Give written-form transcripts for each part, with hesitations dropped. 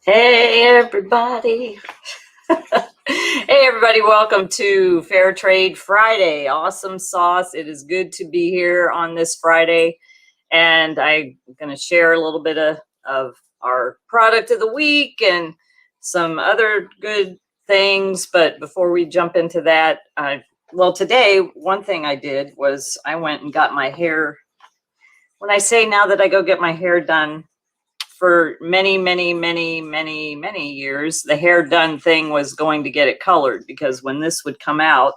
Hey everybody. Hey everybody, welcome to Fair Trade Friday. Awesome sauce. It is good to be here on this Friday. And I'm going to share a little bit of our product of the week and some other good things. But before we jump into that, well, today, one thing I did was I went and got my hair. When I say now that I go get my hair done, for many years, the hair done thing was going to get it colored, because when this would come out,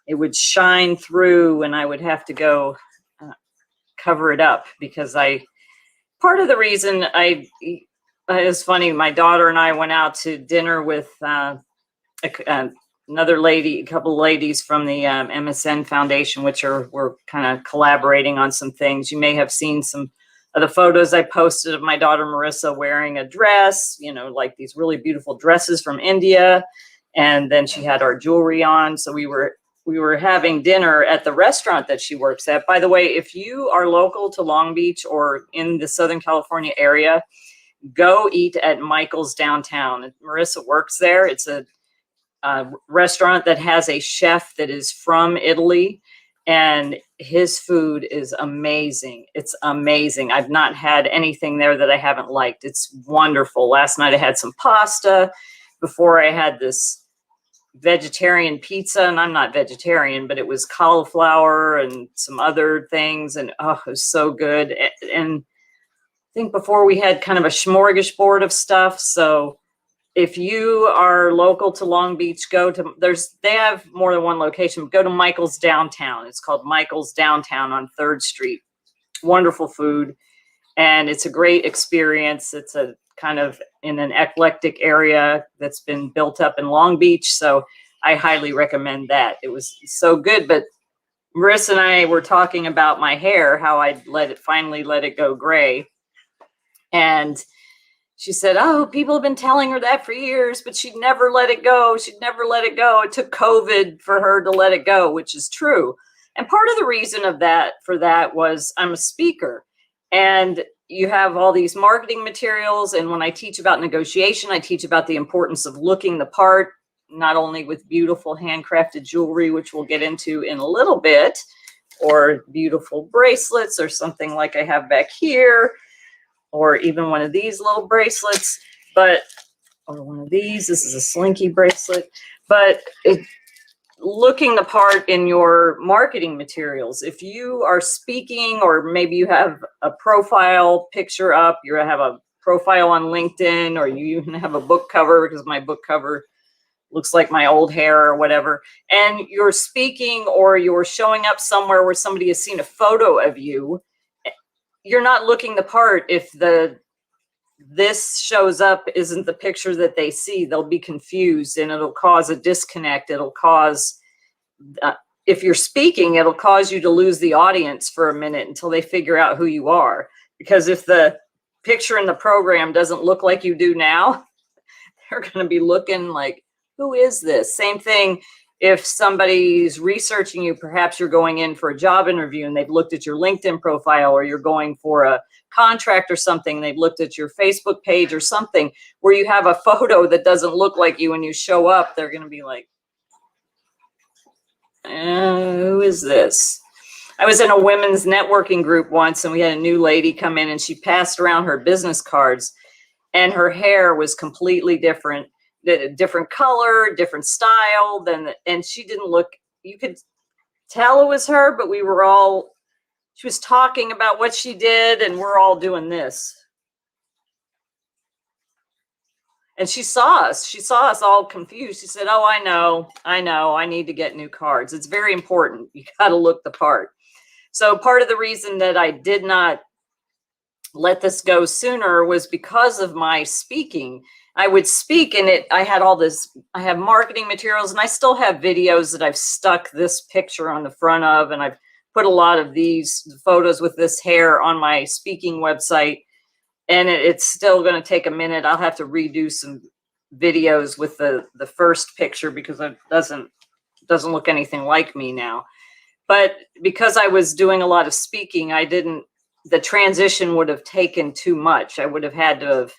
it would shine through and I would have to go cover it up, because part of the reason it's funny, my daughter and I went out to dinner with another lady, a couple of ladies from the MSN Foundation, which we're kind of collaborating on some things. You may have seen some of the photos I posted of my daughter Marissa wearing a dress, like these really beautiful dresses from India. And then she had our jewelry on. So we were having dinner at the restaurant that she works at. By the way, if you are local to Long Beach or in the Southern California area, go eat at Michael's downtown. Marissa works there. It's a restaurant that has a chef that is from Italy, and his food is amazing. It's amazing. I've not had anything there that I haven't liked. It's wonderful. Last night I had some pasta. Before I had this vegetarian pizza, and I'm not vegetarian, but it was cauliflower and some other things, and oh, it was so good. And I think before we had kind of a smorgasbord of stuff. So if you are local to Long Beach, they have more than one location. Go to Michael's Downtown. It's called Michael's Downtown on 3rd Street. Wonderful food, and it's a great experience. It's a kind of in an eclectic area that's been built up in Long Beach, so I highly recommend that. It was so good. But Marissa and I were talking about my hair, how I finally let it go gray, and she said, oh, people have been telling her that for years, but she'd never let it go. She'd never let it go. It took COVID for her to let it go, which is true. And part of the reason for that was I'm a speaker, and you have all these marketing materials. And when I teach about negotiation, I teach about the importance of looking the part, not only with beautiful handcrafted jewelry, which we'll get into in a little bit, or beautiful bracelets or something like I have back here, or even one of these little bracelets, or one of these. This is a slinky bracelet. But looking the part in your marketing materials, if you are speaking, or maybe you have a profile picture up, you have a profile on LinkedIn, or you even have a book cover, because my book cover looks like my old hair or whatever, and you're speaking or you're showing up somewhere where somebody has seen a photo of you, you're not looking the part. If this shows up isn't the picture that they see, they'll be confused, and it'll cause a disconnect. It'll cause, if you're speaking, it'll cause you to lose the audience for a minute until they figure out who you are. Because if the picture in the program doesn't look like you do now, they're going to be looking like, who is this? Same thing if somebody's researching you. Perhaps you're going in for a job interview and they've looked at your LinkedIn profile, or you're going for a contract or something, they've looked at your Facebook page or something where you have a photo that doesn't look like you, and you show up, they're going to be like, who is this? I was in a women's networking group once, and we had a new lady come in, and she passed around her business cards, and her hair was completely different color, different style and she didn't look, you could tell it was her, but she was talking about what she did, and we're all doing this. And she saw us all confused. She said, oh, I know, I need to get new cards. It's very important. You got to look the part. So part of the reason that I did not let this go sooner was because of my speaking. I would speak, and I have marketing materials, and I still have videos that I've stuck this picture on the front of, and I've put a lot of these photos with this hair on my speaking website, and it's still going to take a minute. I'll have to redo some videos with the first picture, because it doesn't look anything like me now. But because I was doing a lot of speaking, I didn't the transition would have taken too much. I would have had to have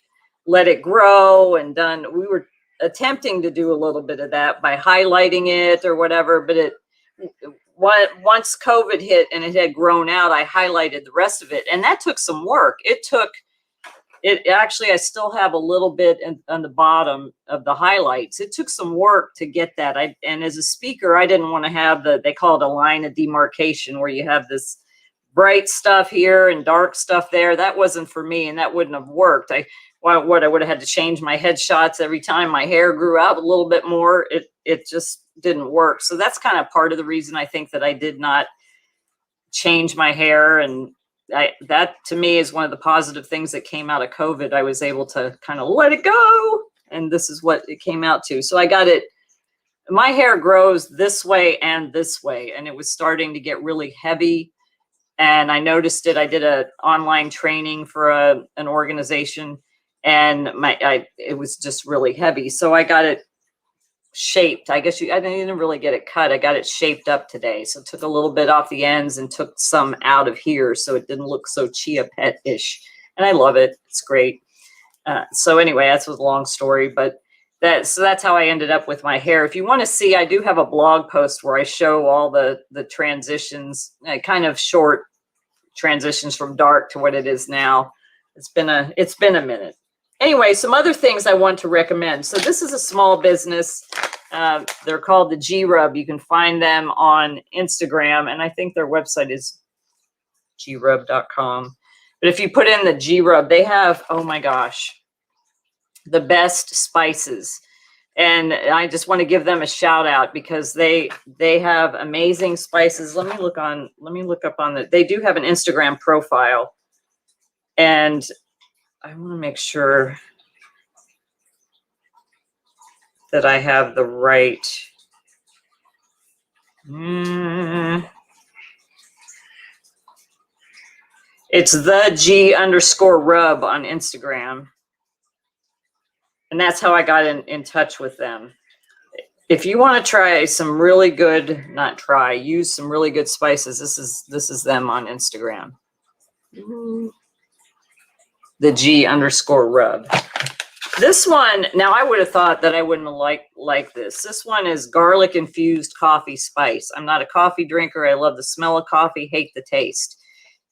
let it grow and done. We were attempting to do a little bit of that by highlighting it or whatever, but once COVID hit and it had grown out, I highlighted the rest of it, and that took some work. It actually, I still have a little bit on the bottom of the highlights. It took some work to get that. And as a speaker, I didn't want to have they call it a line of demarcation, where you have this bright stuff here and dark stuff there. That wasn't for me, and that wouldn't have worked. I would have had to change my headshots every time my hair grew out a little bit more. It just didn't work. So that's kind of part of the reason I think that I did not change my hair. And that to me is one of the positive things that came out of COVID. I was able to kind of let it go, and this is what it came out to. So I got it. My hair grows this way and this way, and it was starting to get really heavy. And I noticed it. I did an online training for an organization, and it was just really heavy. So I got it shaped. I didn't really get it cut. I got it shaped up today. So took a little bit off the ends and took some out of here, so it didn't look so chia pet-ish. And I love it. It's great. So anyway, that's a long story, but that's how I ended up with my hair. If you want to see, I do have a blog post where I show all the transitions, kind of short transitions from dark to what it is now. It's been a minute. Anyway, some other things I want to recommend. So this is a small business. They're called the G-Rub. You can find them on Instagram, and I think their website is grub.com. But if you put in the G-Rub, they have, oh my gosh, the best spices. And I just want to give them a shout out because they have amazing spices. Let me look up on they do have an Instagram profile, and I want to make sure that I have the right. It's the G_rub on Instagram. And that's how I got in touch with them. If you want to try some really good, use some really good spices, this is them on Instagram. The G_rub. This one, now I would have thought that I wouldn't like this. This one is garlic infused coffee spice. I'm not a coffee drinker. I love the smell of coffee, hate the taste.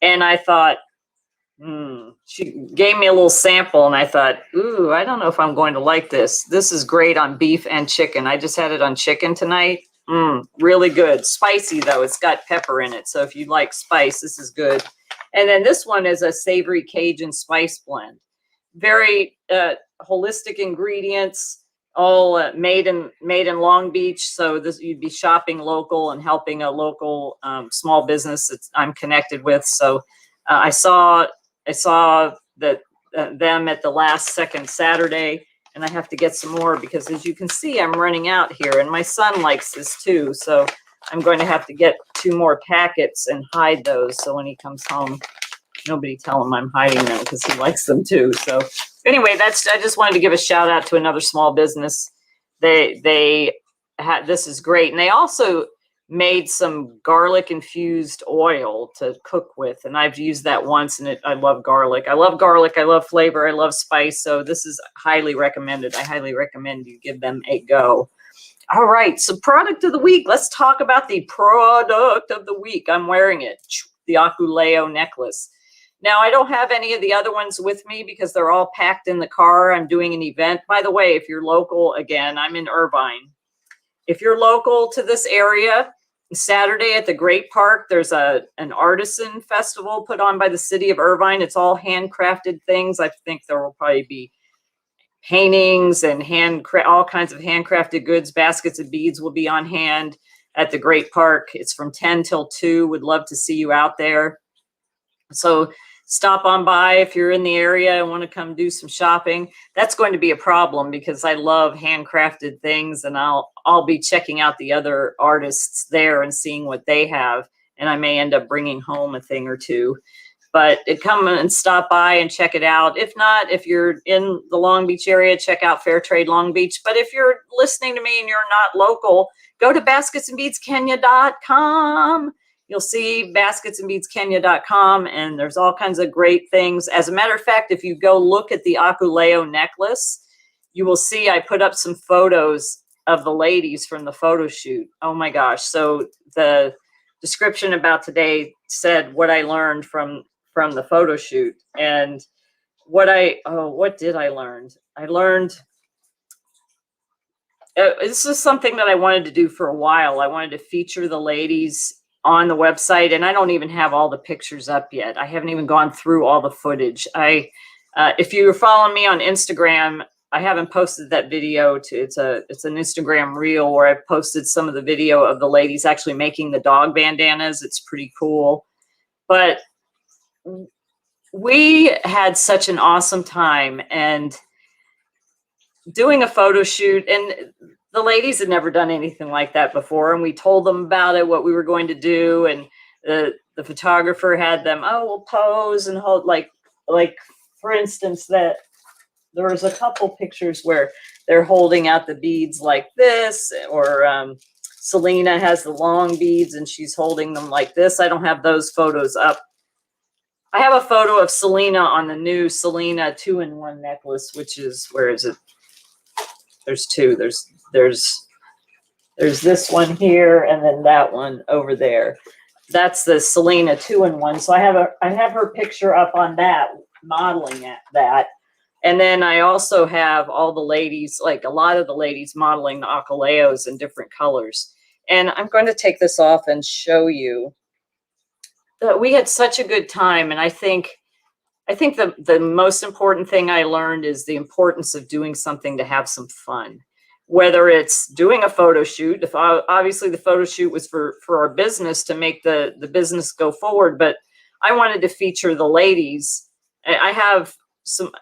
And I thought, she gave me a little sample, and I thought, ooh, I don't know if I'm going to like this. This is great on beef and chicken. I just had it on chicken tonight. Really good. Spicy, though. It's got pepper in it. So if you like spice, this is good. And then this one is a savory Cajun spice blend. Very holistic ingredients, all made in Long Beach. So you'd be shopping local and helping a local small business that I'm connected with. So I saw that them at the last second Saturday, and I have to get some more because, as you can see, I'm running out here, and my son likes this too. So I'm going to have to get 2 more packets and hide those. So when he comes home, nobody tell him I'm hiding them because he likes them too. So anyway, I just wanted to give a shout out to another small business. This is great. And they also made some garlic infused oil to cook with. And I've used that once, and I love garlic. I love garlic. I love flavor. I love spice. So this is highly recommended. I highly recommend you give them a go. All right. So product of the week. Let's talk about the product of the week. I'm wearing it. The Akuleo necklace. Now, I don't have any of the other ones with me because they're all packed in the car. I'm doing an event. By the way, if you're local, again, I'm in Irvine. If you're local to this area, Saturday at the Great Park, there's an artisan festival put on by the city of Irvine. It's all handcrafted things. I think there will probably be paintings and all kinds of handcrafted goods. Baskets of beads will be on hand at the Great Park. It's from 10 till 2. Would love to see you out there. So stop on by if you're in the area and want to come do some shopping. That's going to be a problem because I love handcrafted things, and I'll be checking out the other artists there and seeing what they have, and I may end up bringing home a thing or two. But come and stop by and check it out. If not, if you're in the Long Beach area, check out Fair Trade Long Beach. But if you're listening to me and you're not local, go to basketsandbeadskenya.com. you'll see basketsandbeadskenya.com, and there's all kinds of great things. As a matter of fact, if you go look at the Akuleo necklace, you will see I put up some photos of the ladies from the photo shoot. Oh my gosh. So the description about today said what I learned from the photo shoot. And what did I learn? I learned, this is something that I wanted to do for a while. I wanted to feature the ladies on the website, and I don't even have all the pictures up yet. I haven't even gone through all the footage. If you're following me on Instagram, I haven't posted that video it's an Instagram reel where I posted some of the video of the ladies actually making the dog bandanas. It's pretty cool. But we had such an awesome time and doing a photo shoot, and the ladies had never done anything like that before. And we told them about it, what we were going to do. And the photographer had them, we'll pose and hold, like for instance, that there was a couple pictures where they're holding out the beads like this, or Selena has the long beads and she's holding them like this. I don't have those photos up. I have a photo of Selena on the new Selena 2-in-1 necklace, which is, where is it? There's two. There's this one here, and then that one over there. That's the Selena 2-in-1. So I have her picture up on that, modeling at that. And then I also have all the ladies, like a lot of the ladies modeling the Akuleos in different colors. And I'm going to take this off and show you that we had such a good time. And I think the most important thing I learned is the importance of doing something to have some fun. Whether it's doing a photo shoot, obviously the photo shoot was for our business to make the business go forward, but I wanted to feature the ladies. I have some,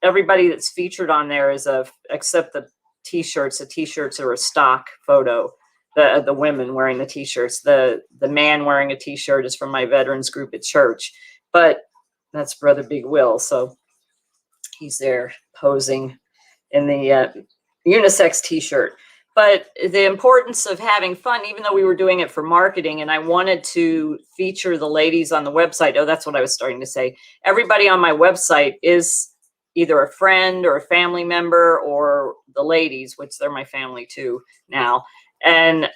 everybody that's featured on there is except the t-shirts. The t-shirts are a stock photo. The women wearing the t-shirts. The man wearing a t-shirt is from my veterans group at church, but that's Brother Big Will. So he's there posing in the unisex t-shirt. But the importance of having fun, even though we were doing it for marketing, and I wanted to feature the ladies on the website. Oh, that's what I was starting to say. Everybody on my website is either a friend or a family member, or the ladies, which they're my family too now. And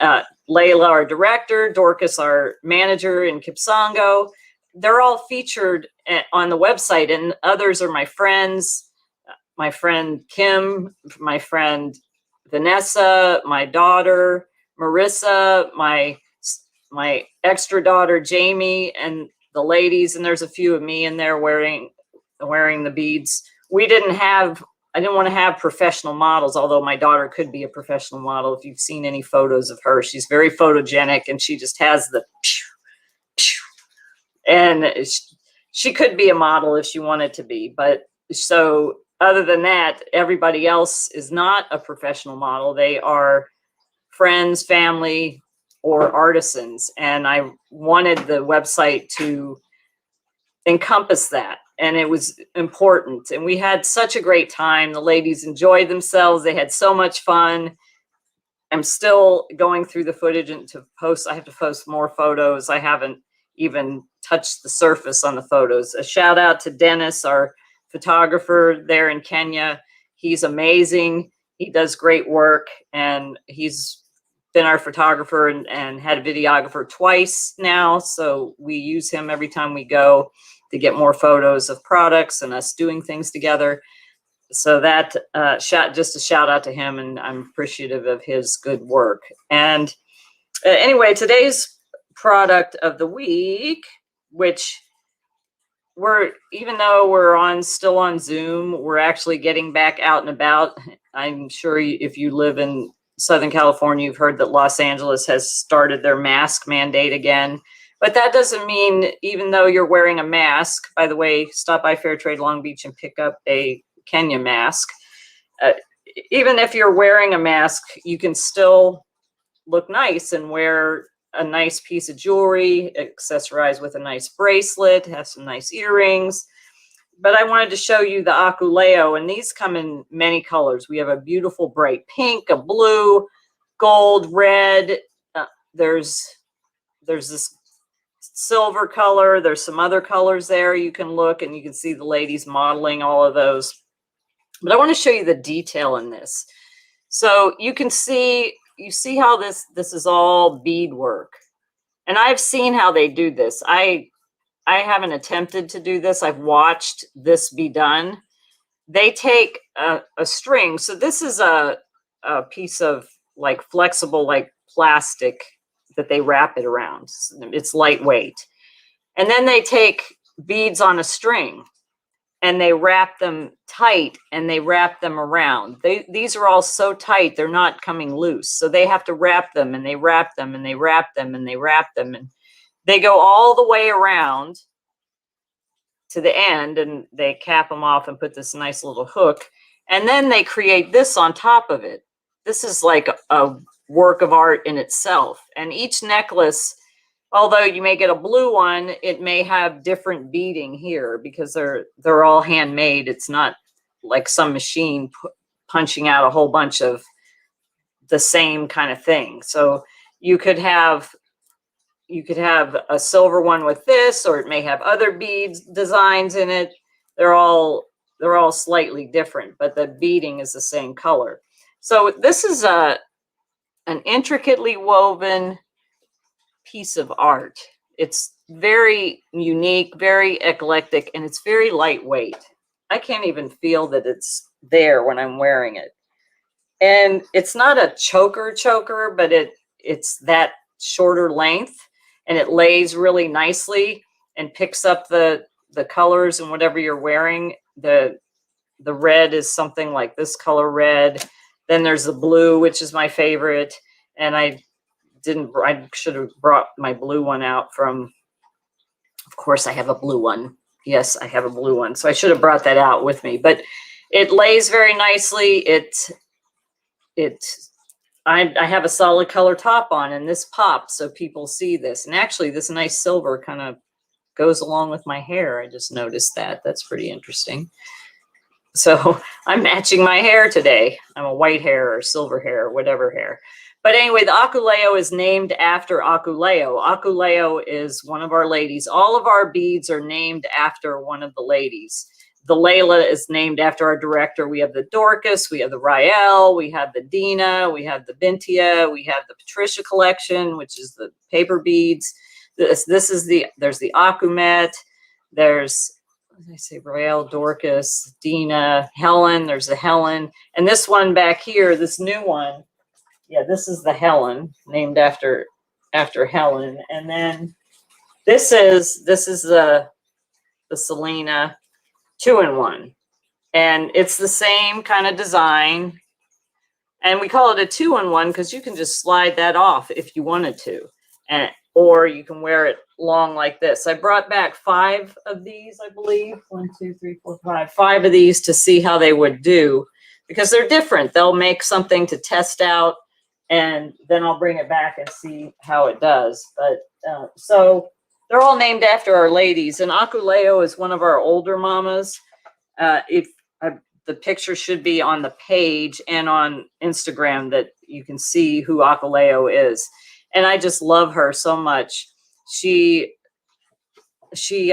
Layla, our director, Dorcas, our manager in Kipsongo, they're all featured on the website, and others are my friends, my friend Kim, my friend Vanessa, my daughter Marissa, my extra daughter Jamie, and the ladies. And there's a few of me in there wearing the beads. I didn't want to have professional models, although my daughter could be a professional model. If you've seen any photos of her, she's very photogenic, and she just has the and she could be a model if she wanted to be. But so other than that, everybody else is not a professional model. They are friends, family, or artisans. And I wanted the website to encompass that. And it was important. And we had such a great time. The ladies enjoyed themselves. They had so much fun. I'm still going through the footage and I have to post more photos. I haven't even touched the surface on the photos. A shout out to Dennis, our photographer there in Kenya. He's amazing. He does great work, and he's been our photographer and had a videographer twice now. So we use him every time we go to get more photos of products and us doing things together. So that just a shout out to him, and I'm appreciative of his good work. And anyway, today's product of the week, which even though we're still on Zoom, we're actually getting back out and about. I'm sure if you live in Southern California, you've heard that Los Angeles has started their mask mandate again. But that doesn't mean, even though you're wearing a mask, by the way, stop by Fairtrade Long Beach and pick up a Kenya mask. Even if you're wearing a mask, you can still look nice and wear a nice piece of jewelry, accessorize with a nice bracelet, have some nice earrings. But I wanted to show you the Akuleo, and these come in many colors. We have a beautiful bright pink, a blue, gold, red. There's this silver color. There's some other colors there. You can look and you can see the ladies modeling all of those. But I want to show you the detail in this. So you can see, you see how this is all beadwork. And I've seen how they do this. I haven't attempted to do this. I've watched this be done. They take a string. So this is a piece of like flexible, like plastic that they wrap it around. It's lightweight. And then they take beads on a string and they wrap them tight and they wrap them around. These are all so tight, they're not coming loose. So they have to wrap them and they wrap them and they wrap them and they wrap them. And they go all the way around to the end and they cap them off and put this nice little hook. And then they create this on top of it. This is like a work of art in itself. And each necklace, although you may get a blue one, it may have different beading here because they're all handmade. It's not like some machine punching out a whole bunch of the same kind of thing. So you could have a silver one with this, or it may have other beads designs in it. They're all slightly different, but the beading is the same color. So this is an intricately woven piece of art. It's very unique, very eclectic, and it's very lightweight. I can't even feel that it's there when I'm wearing it. And it's not a choker, but it's that shorter length, and it lays really nicely and picks up the colors and whatever you're wearing. The red is something like this color red. Then there's the blue, which is my favorite. And I should have brought my blue one out from, of course I have a blue one. Yes, I have a blue one. So I should have brought that out with me, but it lays very nicely. I have a solid color top on and this pops so people see this. And actually this nice silver kind of goes along with my hair. I just noticed that. That's pretty interesting. So I'm matching my hair today. I'm a white hair or silver hair or whatever hair. But anyway, the Akuleo is named after Akuleo. Akuleo is one of our ladies. All of our beads are named after one of the ladies. The Layla is named after our director. We have the Dorcas, we have the Rael, we have the Dina, we have the Bintia, we have the Patricia collection, which is the paper beads. There's the Akumet, there's, what did I say, Rael, Dorcas, Dina, Helen, there's the Helen. And this one back here, this new one, yeah, this is the Helen, named after Helen. And then this is the Selena 2-in-1, and it's the same kind of design, and we call it a 2-in-1 because you can just slide that off if you wanted to, or you can wear it long like this. I brought back 5 of these, I believe. 1, 2, 3, 4, 5. 5 of these to see how they would do because they're different. They'll make something to test out, and then I'll bring it back and see how it does. But so they're all named after our ladies, and Akuleo is one of our older mamas. The picture should be on the page and on Instagram that you can see who Akuleo is. And I just love her so much. She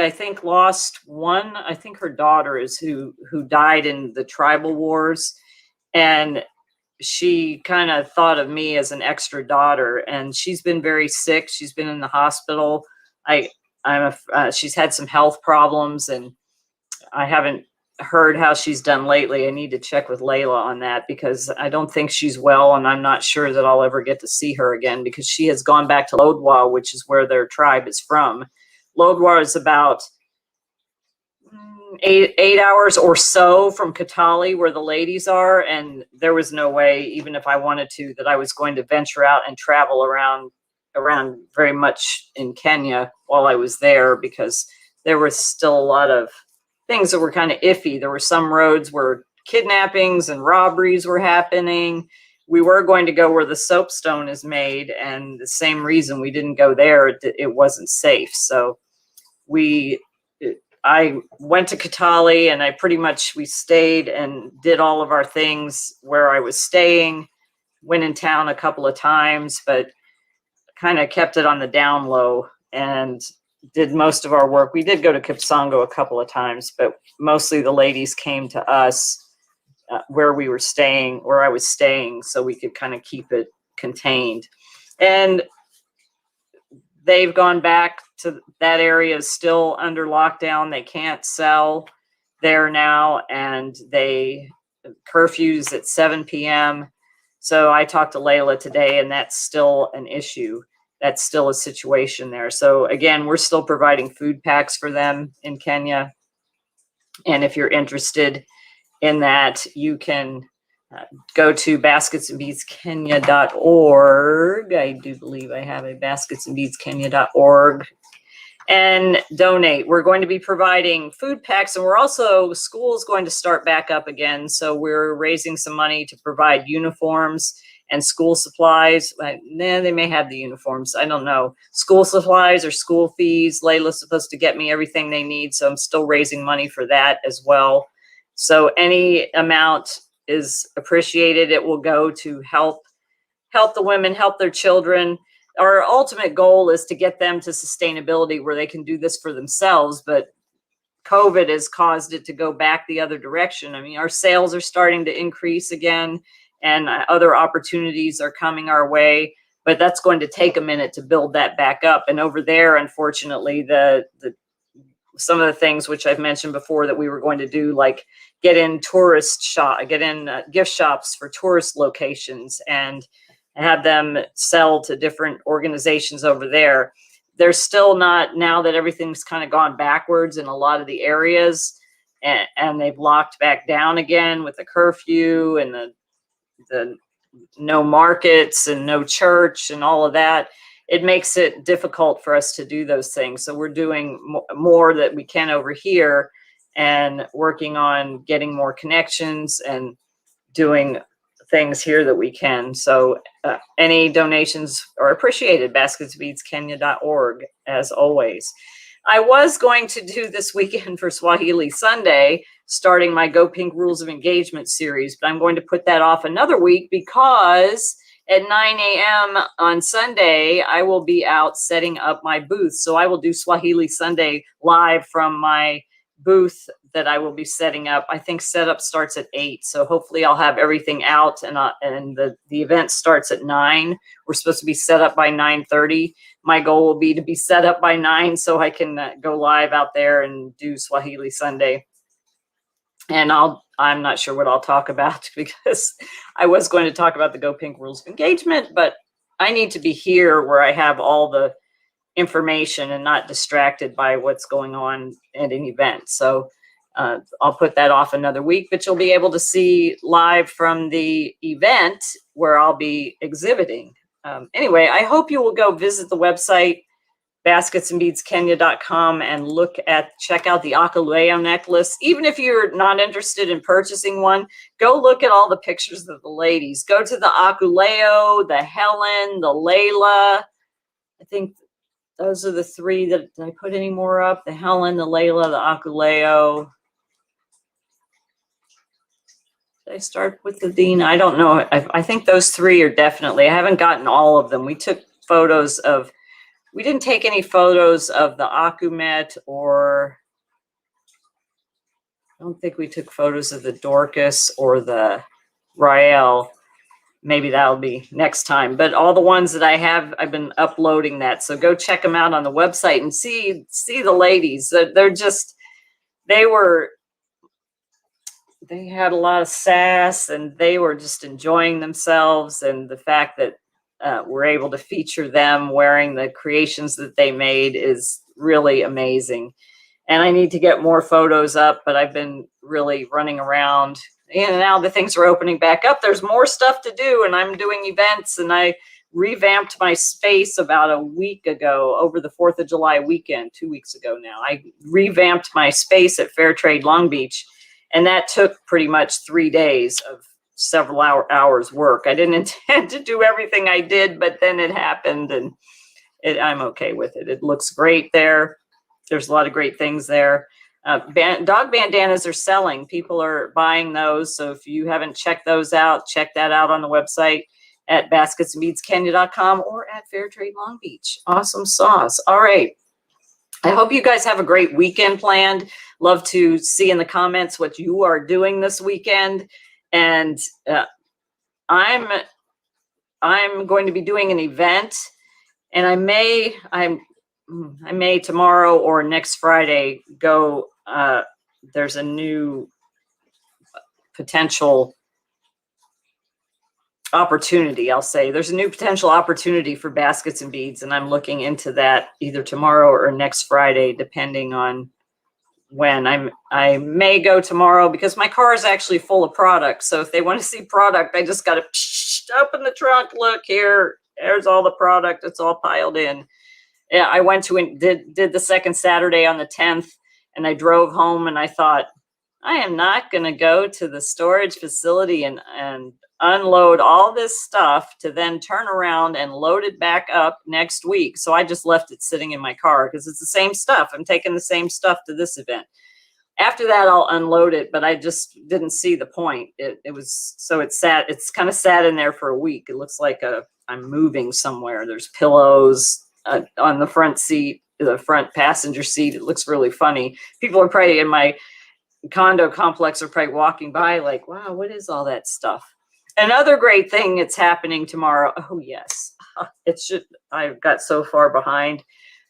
I think lost one. I think her daughter is who died in the tribal wars, and she kind of thought of me as an extra daughter. And she's been very sick. She's been in the hospital. She's had some health problems, and I haven't heard how she's done lately. I need to check with Layla on that because I don't think she's well, and I'm not sure that I'll ever get to see her again because she has gone back to Lodwar, which is where their tribe is from. Lodwar is about 8 hours or so from Katali, where the ladies are, and there was no way, even if I wanted to, that I was going to venture out and travel around very much in Kenya while I was there because there was still a lot of things that were kind of iffy. There were some roads where kidnappings and robberies were happening. We were going to go where the soapstone is made, and the same reason we didn't go there, it wasn't safe. So I went to Katali, and we stayed and did all of our things where I was staying, went in town a couple of times, but kind of kept it on the down low. And did most of our work. We did go to Kipsongo a couple of times, but mostly the ladies came to us where we were staying, where I was staying, so we could kind of keep it contained. And they've gone back to that area is still under lockdown. They can't sell there now, and curfews at 7 p.m. So I talked to Layla today, and that's still an issue. That's still a situation there. So again, we're still providing food packs for them in Kenya. And if you're interested in that, you can go to basketsandbeadskenya.org. I do believe I have a basketsandbeadskenya.org and donate. We're going to be providing food packs, and school's going to start back up again. So we're raising some money to provide uniforms and school supplies. They may have the uniforms. I don't know. School supplies or school fees. Layla's supposed to get me everything they need. So I'm still raising money for that as well. So any amount is appreciated. It will go to help the women, help their children. Our ultimate goal is to get them to sustainability where they can do this for themselves, but COVID has caused it to go back the other direction. I mean, our sales are starting to increase again, and other opportunities are coming our way, but that's going to take a minute to build that back up. And over there, unfortunately, some of the things which I've mentioned before that we were going to do, like get in gift shops for tourist locations and have them sell to different organizations over there. They're still not, now that everything's kind of gone backwards in a lot of the areas, and they've locked back down again with the curfew and the no markets and no church and all of that. It makes it difficult for us to do those things. So we're doing more that we can over here and working on getting more connections and doing things here that we can. So any donations are appreciated. basketsbeadskenya.org, as always. I was going to do this weekend for Swahili Sunday, starting my Go Pink Rules of Engagement series, but I'm going to put that off another week because at 9 a.m. on Sunday, I will be out setting up my booth. So I will do Swahili Sunday live from my booth that I will be setting up. I think setup starts at 8. So hopefully I'll have everything out, and the event starts at 9. We're supposed to be set up by 9:30. My goal will be to be set up by 9 so I can go live out there and do Swahili Sunday. And I'm not sure what I'll talk about because I was going to talk about the Go Pink Rules of Engagement, but I need to be here where I have all the information and not distracted by what's going on at an event. So I'll put that off another week, but you'll be able to see live from the event where I'll be exhibiting. Anyway, I hope you will go visit the website, basketsandbeadskenya.com, and check out the Akuleo necklace. Even if you're not interested in purchasing one, go look at all the pictures of the ladies. Go to the Akuleo, the Helen, the Layla. I think those are the 3 that, did I put any more up? The Helen, the Layla, the Akuleo. Did I start with the Dina? I don't know. I think those 3 are definitely, I haven't gotten all of them. We took photos of, we didn't take any photos of the Akumet, or I don't think we took photos of the Dorcas or the Rael. Maybe that'll be next time. But all the ones that I have, I've been uploading that. So go check them out on the website and see the ladies. They're just, they had a lot of sass, and they were just enjoying themselves. And the fact that we're able to feature them wearing the creations that they made is really amazing. And I need to get more photos up, but I've been really running around. And now the things are opening back up. There's more stuff to do, and I'm doing events, and I revamped my space about a week ago over the 4th of July weekend, 2 weeks ago now. I revamped my space at Fairtrade Long Beach, and that took pretty much 3 days of several hours work. I didn't intend to do everything I did, but then it happened, and I'm okay with it. It looks great there. There's a lot of great things there. Dog bandanas are selling. People are buying those. So if you haven't checked those out, check that out on the website at basketsandbeadskenya.com or at Fairtrade Long Beach. Awesome sauce. All right. I hope you guys have a great weekend planned. Love to see in the comments what you are doing this weekend. And I'm going to be doing an event, and I may tomorrow or next Friday go. There's a new potential opportunity. I'll say there's a new potential opportunity for baskets and beads, and I'm looking into that either tomorrow or next Friday, depending on when. I may go tomorrow because my car is actually full of product. So if they want to see product, I just got to open the trunk. Look here, there's all the product. It's all piled in. Yeah, I went to and did the second Saturday on the 10th, and I drove home and I thought, I am not going to go to the storage facility and unload all this stuff to then turn around and load it back up next week. So I just left it sitting in my car because it's the same stuff. I'm taking the same stuff to this event. After that, I'll unload it, but I just didn't see the point. It's kind of sat in there for a week. It looks like I'm moving somewhere. There's pillows on the front seat, the front passenger seat. It looks really funny. People are probably in my condo complex are probably walking by like, wow, what is all that stuff? Another great thing that's happening tomorrow. Oh yes, I've got so far behind.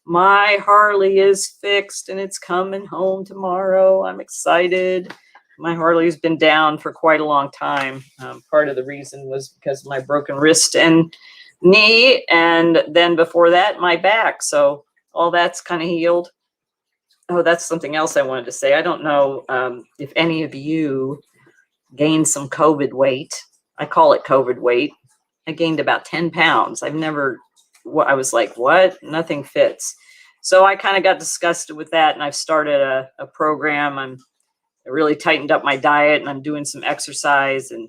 My Harley is fixed and it's coming home tomorrow. I'm excited. My Harley's been down for quite a long time. Part of the reason was because of my broken wrist and knee, and then before that, my back. So all that's kind of healed. Oh, that's something else I wanted to say. I don't know if any of you gained some COVID weight. I call it COVID weight. I gained about 10 pounds. I was like, what? Nothing fits. So I kind of got disgusted with that, and I've started a program. I really tightened up my diet, and I'm doing some exercise and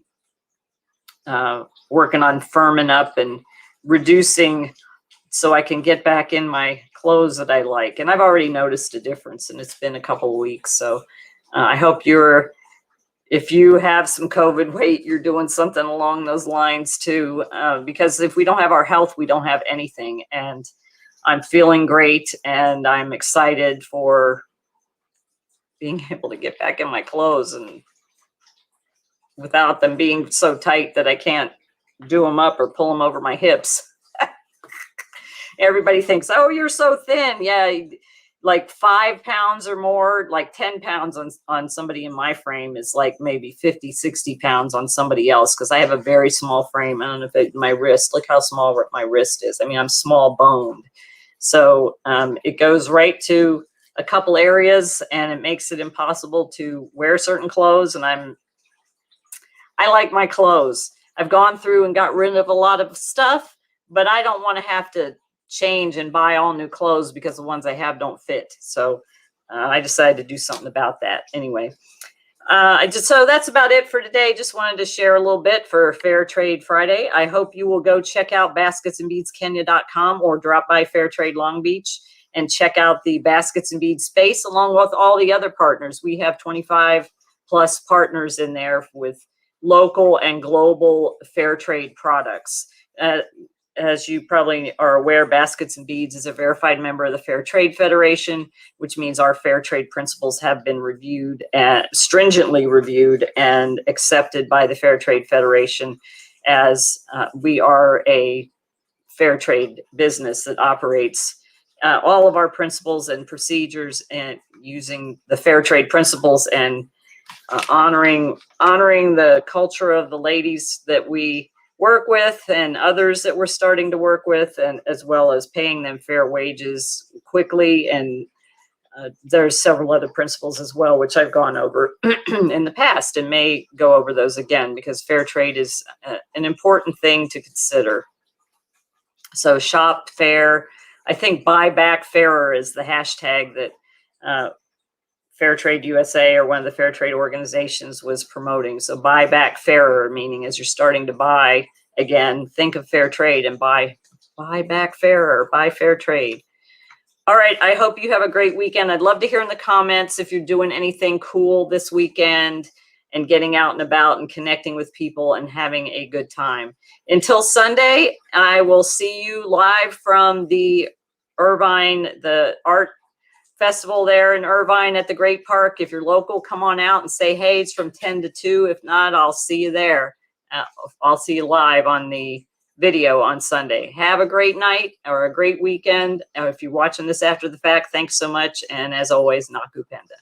working on firming up and reducing so I can get back in my clothes that I like. And I've already noticed a difference, and it's been a couple of weeks. So I hope if you have some COVID weight, you're doing something along those lines too, because if we don't have our health, we don't have anything. And I'm feeling great, and I'm excited for being able to get back in my clothes and without them being so tight that I can't do them up or pull them over my hips. Everybody thinks, oh, you're so thin. Yeah, like 5 pounds or more, like 10 pounds on somebody in my frame is like maybe 50, 60 pounds on somebody else, because I have a very small frame. I don't know if my wrist, look how small my wrist is. I mean, I'm small boned. So it goes right to a couple areas, and it makes it impossible to wear certain clothes. And I like my clothes. I've gone through and got rid of a lot of stuff, but I don't want to have to change and buy all new clothes because the ones I have don't fit. So I decided to do something about that. Anyway, so that's about it for today. Just wanted to share a little bit for Fair Trade Friday. I hope you will go check out basketsandbeadskenya.com or drop by Fair Trade Long Beach and check out the Baskets and Beads space along with all the other partners. We have 25 plus partners in there with local and global fair trade products. As you probably are aware, Baskets and Beads is a verified member of the Fair Trade Federation, which means our fair trade principles have been reviewed, stringently reviewed and accepted by the Fair Trade Federation, as we are a fair trade business that operates all of our principles and procedures and using the fair trade principles and honoring the culture of the ladies that we work with and others that we're starting to work with, and as well as paying them fair wages quickly. And there's several other principles as well, which I've gone over in the past and may go over those again, because fair trade is an important thing to consider. So shop fair. I think buy back fairer is the hashtag that Fair Trade USA, or one of the fair trade organizations, was promoting. So buy back fairer, meaning as you're starting to buy again, think of fair trade and buy back fairer, buy fair trade. All right, I hope you have a great weekend. I'd love to hear in the comments if you're doing anything cool this weekend and getting out and about and connecting with people and having a good time. Until Sunday, I will see you live from the Irvine, the art festival there in Irvine at the Great Park. If you're local, come on out and say hey. It's from 10 to 2. If not, I'll see you there. I'll see you live on the video on Sunday. Have a great night or a great weekend. If you're watching this after the fact, thanks so much. And as always, Naku Penda.